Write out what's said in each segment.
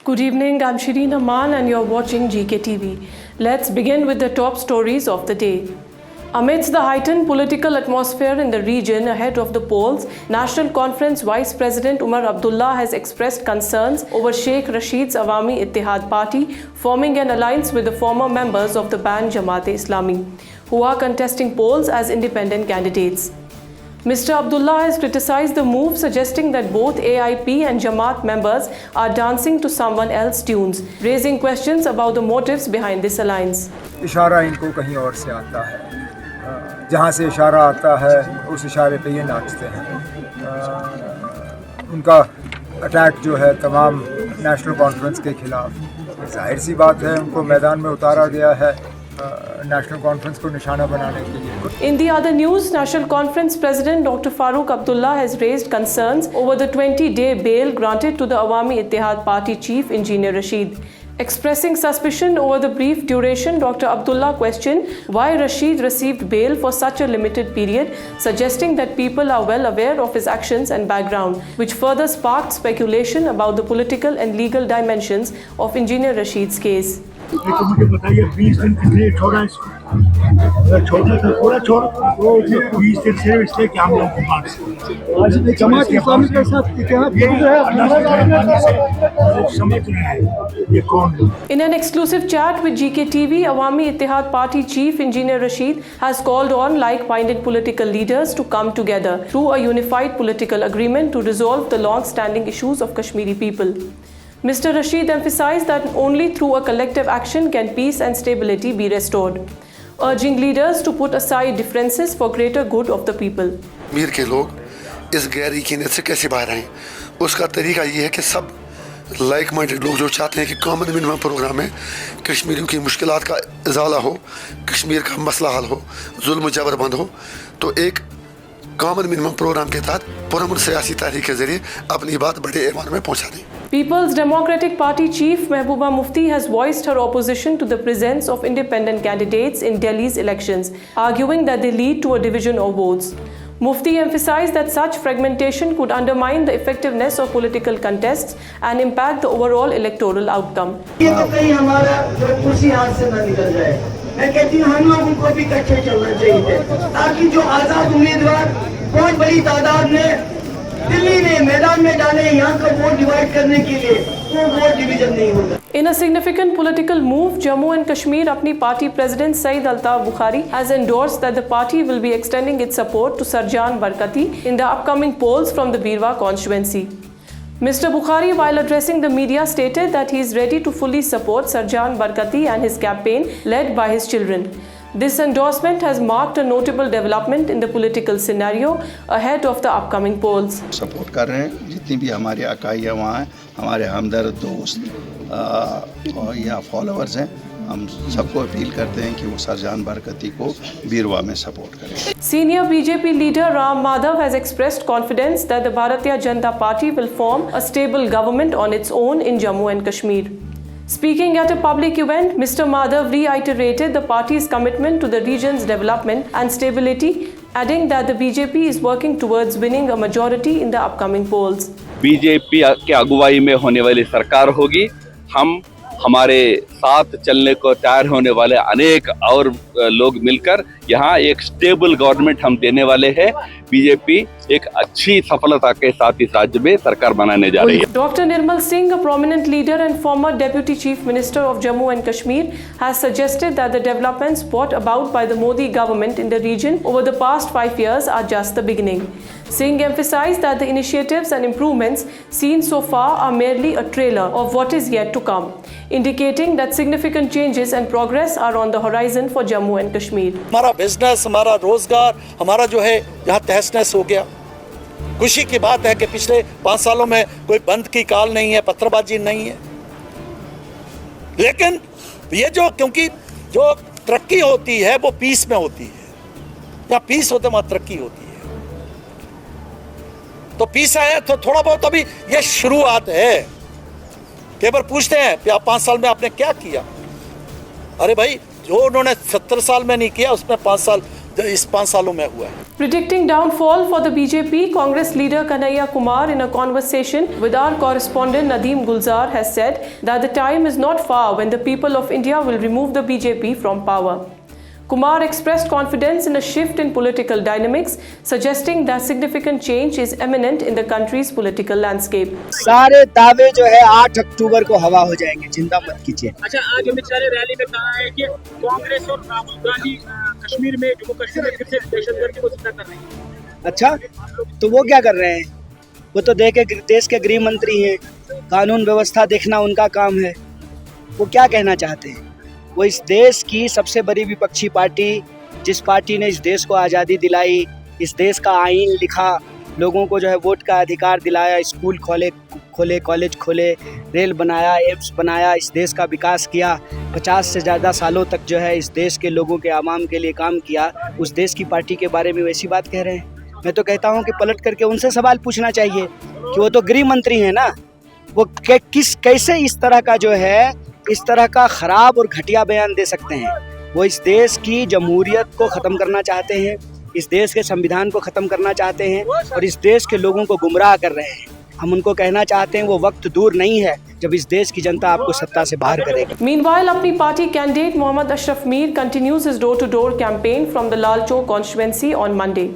Good evening, I'm Shireen Aman and you're watching GKTV. Let's begin with the top stories of the day. Amidst the heightened political atmosphere in the region ahead of the polls, National Conference Vice President Umar Abdullah has expressed concerns over Sheikh Rashid's Awami Ittihad Party forming an alliance with the former members of the banned Jamaat-e-Islami, who are contesting polls as independent candidates. Mr. Abdullah has criticized the move, suggesting that both AIP and Jamaat members are dancing to someone else's tunes, raising questions about the motives behind this alliance. इशारा इनको कहीं और से आता है, जहाँ से इशारा आता है उस इशारे पे ये नाचते हैं। उनका अटैक जो है तमाम नेशनल कॉन्फ्रेंस के खिलाफ, जाहिर सी बात है उनको मैदान में उतारा गया है नेशनल कॉन्फ्रेंस को निशाना बनाने के लिए। In the other news, National Conference President Dr. Farooq Abdullah has raised concerns over the 20-day bail granted to the Awami Ittihad Party chief Engineer Rashid. Expressing suspicion over the brief duration, Dr. Abdullah questioned why Rashid received bail for such a limited period, suggesting that people are well aware of his actions and background, which further sparked speculation about the political and legal dimensions of Engineer Rashid's case. तो मुझे बताइए 20 दिन के लिए छोड़ा इसको, छोड़ना था पूरा छोड़, वो 20 दिन से इसलिए कि हम लोग को मार आज जमात इस्लामी के साथ इत्तेहाद समझ रहे हैं ये कौन। In an exclusive chat with GKTV, Awami Ittihad Party chief Engineer Rashid has called on like-minded political leaders to come together through a unified political agreement to resolve the long-standing issues of Kashmiri people. Mr. Rashid emphasized that only through a collective action can peace and stability be restored, urging leaders to put aside differences for greater good of the people. Kashmir के लोग इस गैर यकीनियत से कैसे बाहर आएं, उसका तरीका ये है कि सब लाइक माइंडेड लोग जो चाहते हैं कि कॉमन मिनिमम प्रोग्राम में कश्मीरियों की मुश्किलात का इजाला हो, कश्मीर का मसला हल हो, जुल्म जबर बंद हो, तो एक कॉमन मिनिमम प्रोग्राम के तहत पुरअमन सियासी तहरीक के जरिए अपनी बात बड़े ऐवान में पहुंचा दें। People's Democratic Party chief Mehbooba Mufti has voiced her opposition to the presence of independent candidates in Delhi's elections, arguing that they lead to a division of votes. Mufti emphasized that such fragmentation could undermine the effectiveness of political contests and impact the overall electoral outcome. मैं कहती हूँ हम लोग उनको भी इकट्ठे चलना चाहिए ताकि जो आजाद उम्मीदवार बहुत बड़ी तादाद में दिल्ली में मैदान में डाले यहाँ का वोट डिवाइड करने के लिए वो वोट डिवीजन नहीं होगा। In a significant political move, Jammu and Kashmir Apni Party President Saeed Altaf Bukhari has endorsed that the party will be extending its support to Sarjan Barkati in the upcoming polls from the Birwa constituency. Mr. Bukhari, while addressing the media, stated that he is ready to fully support Sarjan Barkati and his campaign led by his children. This endorsement has marked a notable development in the political scenario ahead of the upcoming polls. Support कर रहे हैं, जितनी भी हमारे acai वहाँ हैं, हमारे हमदर्द दोस्त और या फॉलोअर्स हैं, हम सबको अपील करते हैं कि वो सरजान बरकती को बीरवा में सपोर्ट करें। Senior BJP leader Ram Madhav has expressed confidence that the Bharatiya Janata Party will form a stable government on its own in Jammu and Kashmir. Speaking at a public event, Mr. Madhav reiterated the party's commitment to the region's development and stability, adding that the BJP is working towards winning a majority in the upcoming polls. BJP के अगुवाई में होने वाली सरकार होगी। हम हमारे साथ चलने को तैयार होने वाले अनेक और लोग मिलकर यहाँ एक स्टेबल गवर्नमेंट हम देने वाले हैं। बीजेपी एक अच्छी सफलता के साथ इस राज्य में सरकार बनाने जा रही है। Dr. Nirmal Singh, a prominent leader and former Deputy Chief Minister of Jammu and Kashmir, has suggested that the developments brought about by the Modi government in the region over the past 5 years are just the beginning. Singh emphasized that the initiatives and improvements seen so far are merely a trailer of what is yet to come, indicating that significant changes and progress are on the horizon for Jammu and Kashmir. हमारा business, हमारा रोजगार, हमारा जो है यहाँ तहस-नहस हो गया। खुशी की बात है कि पिछले 5 सालों में कोई बंद की काल नहीं है, पत्थरबाजी नहीं है। लेकिन ये जो क्योंकि जो तरक्की होती है वो पीस में होती है, या पीस होते वहाँ तरक्की होती है। तो पीस है तो थोड़ा बहुत अभी ये शुरुआत है। कई बार पूछते हैं कि 5 साल में आपने क्या किया? अरे भाई, जो उन्होंने 70 साल में नहीं किया उसमें 5 साल इस 5 सालों में हुआ है। Predicting downfall for the BJP, Congress leader Kanhaiya Kumar, in a conversation with our correspondent Nadeem Gulzar, has said that the time is not far when the people of India will remove the BJP from power. Kumar expressed confidence in a shift in political dynamics, suggesting that significant change is imminent in the country's political landscape. सारे दावे जो है 8 अक्टूबर को हवा हो जाएंगे, चिंता मत कीजिए। अच्छा, आज अमित शाह ने रैली में कहा है कि कांग्रेस और राहुल गांधी कश्मीर में, जम्मू कश्मीर में फिर से दहशतगर्दी को जिंदा कर रहे हैं। अच्छा, तो वो क्या कर रहे हैं? वो तो देश के गृह मंत्री हैं, कानून व्यवस्था देखना उनका काम है। वो क्या कहना चाहते हैं? वो इस देश की सबसे बड़ी विपक्षी पार्टी, जिस पार्टी ने इस देश को आज़ादी दिलाई, इस देश का आईन लिखा, लोगों को जो है वोट का अधिकार दिलाया, स्कूल खोले, कॉलेज खोले, रेल बनाया, एम्स बनाया, इस देश का विकास किया, 50 से ज़्यादा सालों तक जो है इस देश के लोगों के आवाम के लिए काम किया, उस देश की पार्टी के बारे में वैसी बात कह रहे हैं। मैं तो कहता हूँ कि पलट करके उनसे सवाल पूछना चाहिए कि वो तो गृह मंत्री हैं ना, वो कैसे इस तरह का जो है इस तरह का ख़राब और घटिया बयान दे सकते हैं। वो इस देश की जमहूरियत को ख़त्म करना चाहते हैं, इस देश के संविधान को ख़त्म करना चाहते हैं और इस देश के लोगों को गुमराह कर रहे हैं। हम उनको कहना चाहते हैं वो वक्त दूर नहीं है जब इस देश की जनता आपको सत्ता से बाहर करेगी। Meanwhile, अपनी party candidate Mohammad Ashraf Mir continues his door-to-door campaign from the Lal Chowk constituency on Monday.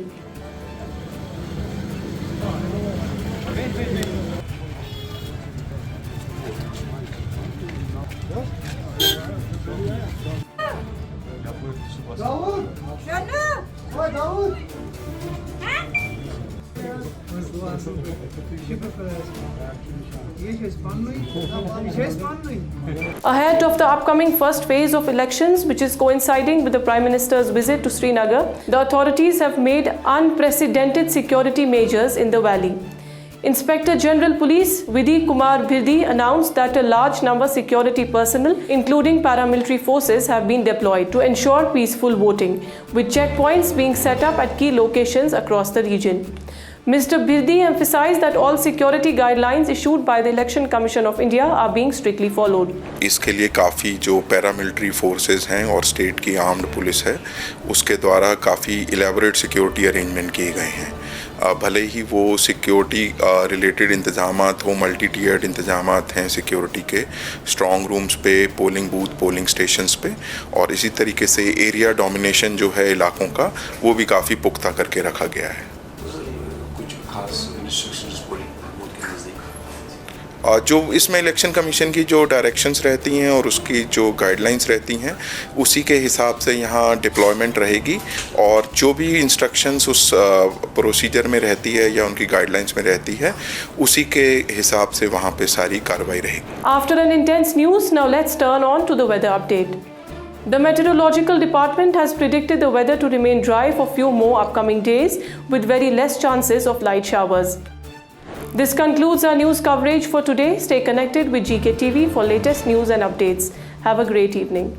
Ahead of the upcoming first phase of elections, which is coinciding with the Prime Minister's visit to Srinagar, the authorities have made unprecedented security measures in the valley. Inspector General Police Vidhi Kumar Birdi announced that a large number of security personnel, including paramilitary forces, have been deployed to ensure peaceful voting, with checkpoints being set up at key locations across the region. Mr. Birdi emphasized that all security guidelines issued by the Election Commission of India are being strictly followed. इसके लिए काफ़ी जो paramilitary forces हैं और state की armed police है, उसके द्वारा काफ़ी इलेबोरेट सिक्योरिटी अरेंजमेंट किए गए हैं। भले ही वो सिक्योरिटी रिलेटेड इंतजामात हो, मल्टी टीयर्ड इंतजामात हैं सिक्योरिटी के, स्ट्रॉन्ग रूम्स पे, पोलिंग बूथ, पोलिंग स्टेशंस पे, और इसी तरीके से एरिया डोमिनेशन जो है इलाकों का, वो भी काफ़ी पुख्ता करके रखा गया है। जो इसमें इलेक्शन कमीशन की जो डायरेक्शंस रहती हैं और उसकी जो गाइडलाइंस रहती हैं, उसी के हिसाब से यहाँ डिप्लॉयमेंट रहेगी, और जो भी इंस्ट्रक्शंस उस प्रोसीजर में रहती है या उनकी गाइडलाइंस में रहती है, उसी के हिसाब से वहाँ पे सारी कार्रवाई रहेगी। After an intense news, now let's turn on to the weather update. The Meteorological Department has predicted the weather to remain dry for few more upcoming days, with very less chances of light showers. This concludes our news coverage for today. Stay connected with GK TV for latest news and updates. Have a great evening.